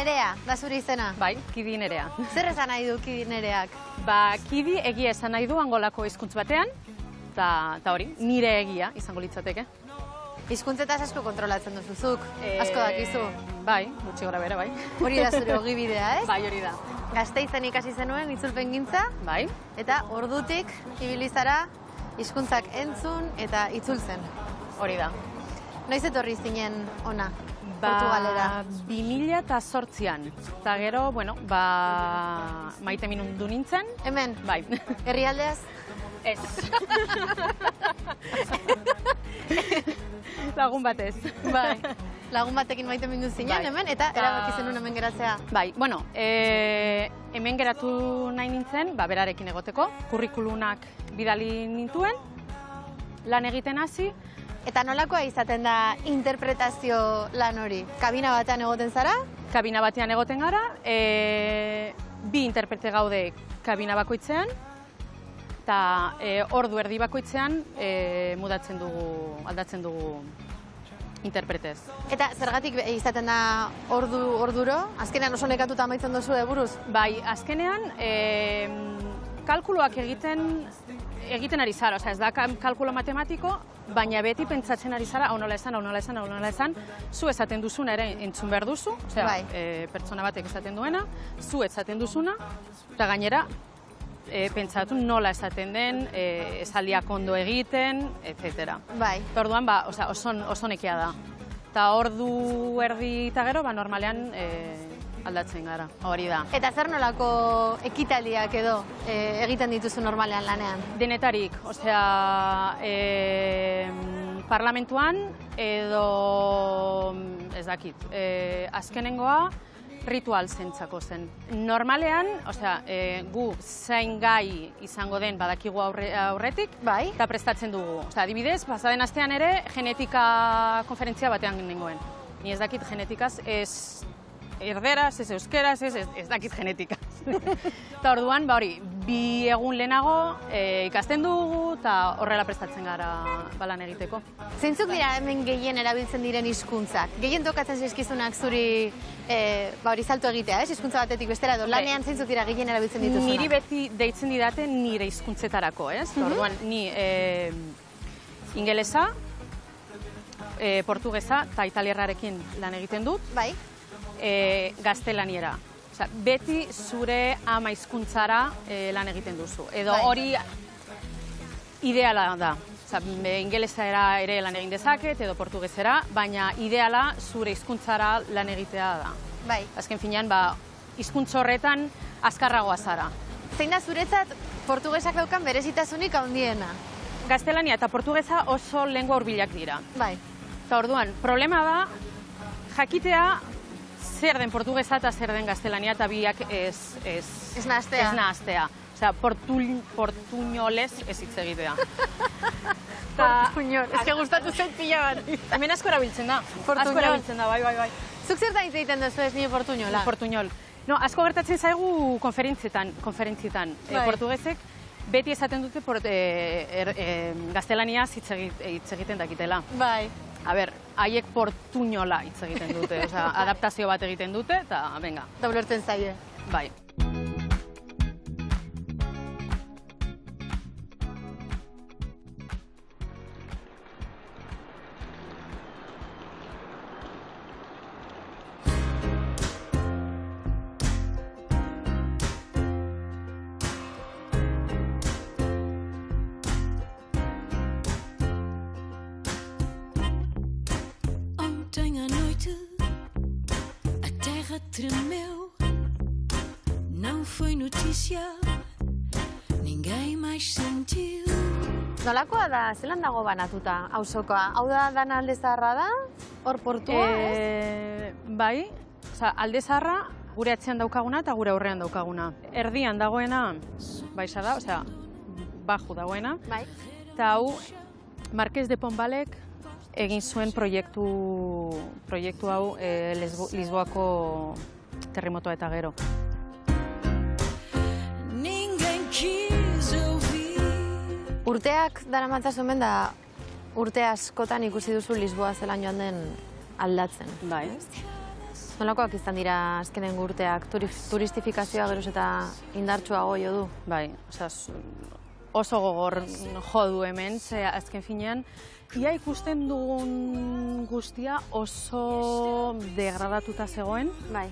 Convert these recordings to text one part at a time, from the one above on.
Nerea, da zure izena? Bai, Kidi Nerea. Zer esan nahi du Kidi Nereak? Kidi egia esan nahi du angolako hizkuntz batean, eta hori, nire egia izango litzateke. Hizkuntzetaz asko kontrolatzen duzuzuk, asko dakizu. Bai, gutxi gora bera, bai. Hori da zure ogibidea, ez? Bai, hori da. Gazteizen ikasi zenuen itzulpen gintza, Bai. eta ordutik ibili zara hizkuntzak entzun eta itzultzen. Hori da. Noiz etorri zinen ona, Portugalera? 2008an. Eta gero, maite minundu nintzen. Hemen? Bai. Herrialdeaz? Ez. Lagun batez. Bai. Lagun batekin maite mindu zinen, hemen, eta erabaki zenuen hemen geratzea. Bai, hemen geratu nahi nintzen, berarekin egoteko, kurrikulunak bidali nintuen, lan egiten hasi. Eta nolakoa izaten da interpretazio lan hori? Kabina batean egoten zara? Kabina batean egoten gara, bi interprete gaude kabina bakoitzean, eta ordu erdi bakoitzean aldatzen dugu interpretez. Eta zergatik izaten da orduro? Azkenean oso nekatuta amaitzen duzu buruz? Bai, azkenean kalkuloak egiten ari zara, ez da kalkulo matematiko, baina beti pentsatzen ari zara, hau nola esan, zu esaten duzuna ere entzun behar duzu, pertsona batek esaten duena, zu esaten duzuna, eta gainera, pentsatu nola esaten den, esaldiak ondo egiten, etc. Bai. Orduan, oso nekia da. Eta ordu erdi eta gero, normalean aldatzen gara, hori da. Eta zer nolako ekitaldiak edo egiten dituzu normalean lanean? Denetarik, parlamentuan edo, ez dakit, azkenengoa ritual zentzako zen. Normalean, gu zein gai izango den badakigu aurretik, eta prestatzen dugu. Adibidez, pasaden astean ere genetika konferentzia batean nengoen. Ni ez dakit genetikaz, ez erderaz, ez euskeraz, ez dakit genetikaz. Eta orduan, bi egun lehenago ikasten dugu eta horrela prestatzen gara lan egiteko. Zeintzuk dira hemen gehien erabiltzen diren hizkuntzak? Gehien tokatzen zaizkizunak zuri salto egitea, hizkuntza batetik bestera edo lanean zeintzuk dira gehien erabiltzen dituzunak? Niri beti deitzen didate nire hizkuntzetarako, ez? Orduan, ni ingelesa, portugesa eta italiarrarekin lan egiten dut. Bai. Gaztelaniera. Beti zure ama hizkuntzara lan egiten duzu. Edo hori ideala da. Ingelesera ere lan egin dezaket, edo portugesera, baina ideala zure hizkuntzara lan egitea da. Bai. Azken finean, hizkuntz horretan azkarragoa zara. Zein da zuretzat portugesak daukan berezitasunik handiena? Gaztelania eta portugesa oso lengua hurbilak dira. Bai. Eta orduan, problema da jakitea zer den portugesa eta zer den gaztelania eta biak ez nahaztea. Portuñolez ez hitz egitea. Portuñol, ez que gustatu zait pila bat. Hemen asko erabiltzen da. Asko erabiltzen da, bai. Zuk zertan hitz egiten duzu ez nire portuñola? Portuñol. No, asko gertatzen zaigu konferentzietan. Portugesek beti esaten dute gaztelaniaz hitz egiten dakitela. Bai. Haiek portuñola hitz egiten dute, adaptazio bat egiten dute, eta venga. Eta ulertzen zaie. Bai. Tremeu, não foi notícia, ninguém mais sentiu. Nolakoa da, zelan dago banatuta auzokoa? Hau da dana Alde Zaharra da? Hor portua, ez? Bai, Alde Zaharra gure atzean daukaguna eta gure aurrean daukaguna. Erdian dagoena, baixa da, baju dagoena. Bai. Eta hau, Marqués de Pombalek egin zuen proiektu hau Lisboako terremotoa eta gero. Urteak daramatzazu hemen da urte askotan ikusi duzu Lisboa zelan joan den aldatzen. Bai. Nolakoak izan dira azkenen urteak? Turistifikazioa geroz eta indartsuago jo du? Bai, oso gogor jo du hemen, ze azken finean, ia ikusten dugun guztia oso degradatuta zegoen. Bai.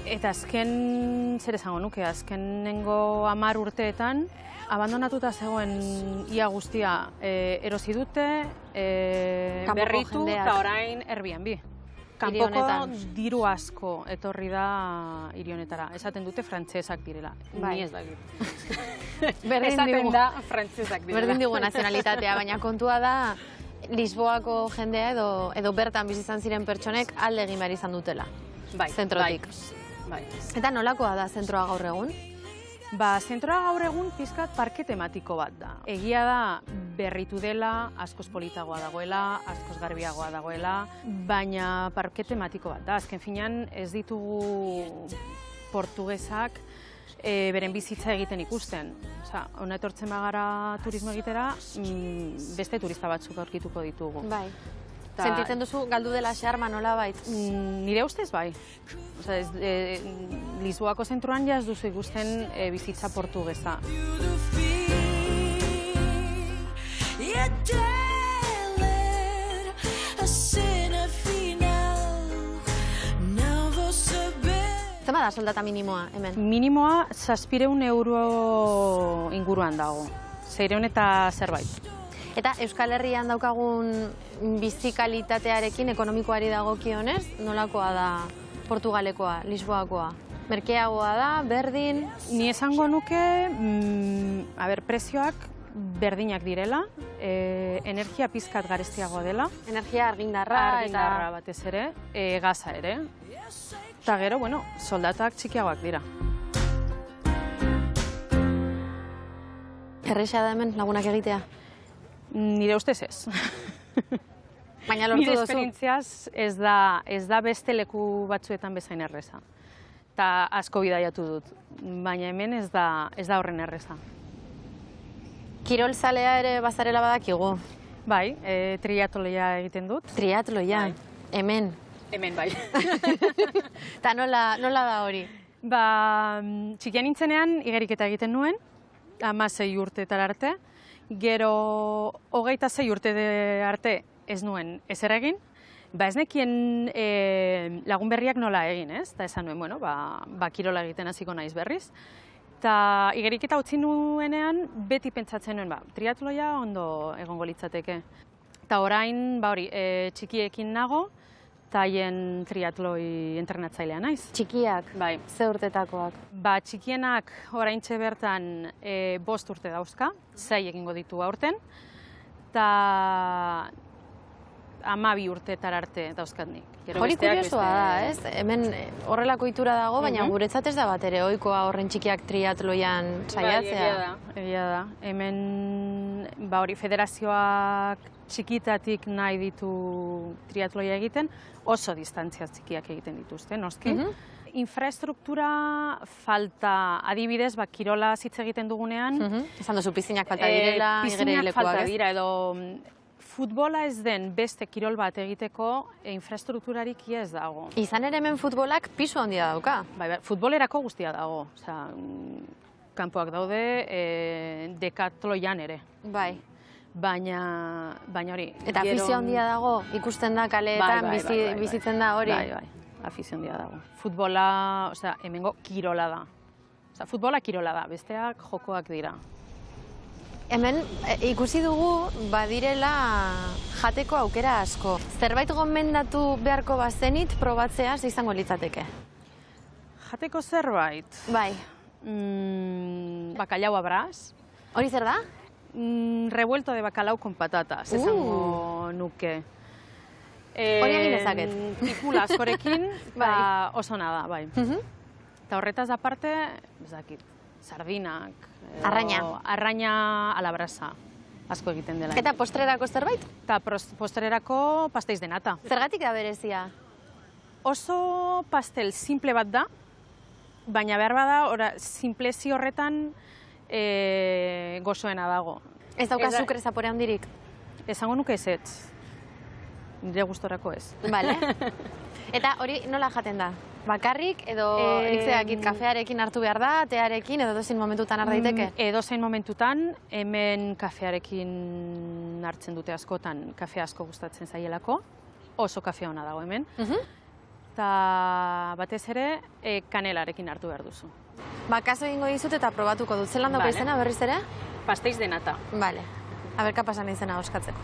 Eta azken, zer esango nuke, azkenengo 10 urteetan, abandonatuta zegoen ia guztia erosi dute, berritu eta orain Airbnb. Kanpoko diru asko etorri da hiri honetara. Esaten dute frantsesak direla. Ni ez dakit. Esaten da frantsesak direla. Berdin digu nazionalitatea, baina kontua da Lisboako jendea edo bertan bizi izan ziren pertsonek alde egin behar izan dutela. Zentrotik. Eta nolakoa da zentroa gaur egun? Zentroa gaur egun pizkat parke tematiko bat da. Egia da berritu dela, askoz politagoa dagoela, askoz garbiagoa dagoela, baina parke tematiko bat da. Azken finean ez ditugu portugesak beren bizitza egiten ikusten. Hona etortzen bagara turismo egitera, beste turista batzuk aurkituko ditugu. Bai. Sentitzen duzu galdu dela xarma nola bait? Nire ustez bai. Lisboako zentruan ja ez duzu ikusten bizitza portugesa. Zema da soldata minimoa hemen? Minimoa 700 euro inguruan dago. 600 eta zerbait. Eta Euskal Herrian daukagun bizi kalitatearekin ekonomikoari dagokionez, nolakoa da Portugalekoa, Lisboakoa? Merkeagoa da, berdin? Ni esango nuke, prezioak berdinak direla, energia pizkat garestiagoa dela. Energia argindarra eta batez ere, gaza ere. Eta gero, soldatak txikiagoak dira. Erresa da hemen lagunak egitea? Nire ustez ez. Baina lortu duzu? Nire esperientziaz ez da beste leku batzuetan bezain erreza. Eta asko bidaiatu dut, baina hemen ez da horren erreza. Kirolzalea ere bazarela badakigu? Bai, triatloia egiten dut. Triatloia? Hemen? Hemen, bai. Eta nola da hori? Txikian nintzenean igeriketa egiten nuen, 16 urtetara arte. Gero 26 urte arte ez nuen ezer egin, ez nekien lagun berriak nola egin, ez? Eta esan nuen, kirola egiten hasiko naiz berriz. Eta igeriketa utzi nuenean beti pentsatzen nuen, triatloia ondo egongo litzateke. Eta orain, txikiekin nago, eta haien triatloi entrenatzailea naiz. Txikiak? Bai. Ze urtetakoak? Txikienak oraintxe bertan 5 urte dauzka, 6 egingo ditu aurten, eta 12 urtetara arte dauzkat nik. Hori kuriosoa da, ez? Hemen horrelako ohitura dago, baina guretzat ez da bat ere ohikoa horren txikiak triatloian saiatzea. Egia da. Hemen federazioak txikitatik nahi ditu triatloia egiten, oso distantzia txikiak egiten dituzte, noski. Infrastruktura falta, adibidez, kirola hitz egiten dugunean. Esan duzu pizinak falta direla, pizinak falta dira, edo futbola ez den beste kirol bat egiteko infrastrukturarik ez dago. Izan ere hemen futbolak pisu handia dauka. Bai, futbolerako guztia dago. Kanpoak daude, dekatloian ere. Bai. Baina hori... Eta afizio handia dago, ikusten da kaleetan, bizitzen da hori? Bai, afizio handia dago. Futbola, hemengo kirola da. Futbola kirola da, besteak jokoak dira. Hemen ikusi dugu badirela jateko aukera asko. Zerbait gomendatu beharko bazenit probatzea izango litzateke? Jateko zerbait? Bai. Bakalau abraz. Hori zer da? Revuelto de bacalao con patatas, esango nuke. Hori egin dezaket. Tipula askorekin, oso nada, bai. Eta horretaz aparte, bezakit, sardinak. Arraina a la brasa, asko egiten dela. Eta postrerako zerbait? Eta postrerako pasteiz de nata. Zergatik da berezia? Oso pastel simple bat da, baina behar bada, simplezi horretan gozoena dago. Ez dauka azukre zapore handirik? Esango nuke ezetz. nire gustorako ez. Vale. Eta hori nola jaten da? Bakarrik edo nik zeakit kafearekin hartu behar da, tearekin edo edozein momentutan har daiteke? Edozein momentutan, hemen kafearekin hartzen dute askotan, kafe asko gustatzen zaielako, oso kafea ona dago hemen. Eta batez ere, kanelarekin hartu behar duzu. Kaso egingo dizut eta probatuko dut. Zelan dago izena berriz ere? Pasteiz de nata. Vale. A ber, kapasan izena oskatzeko.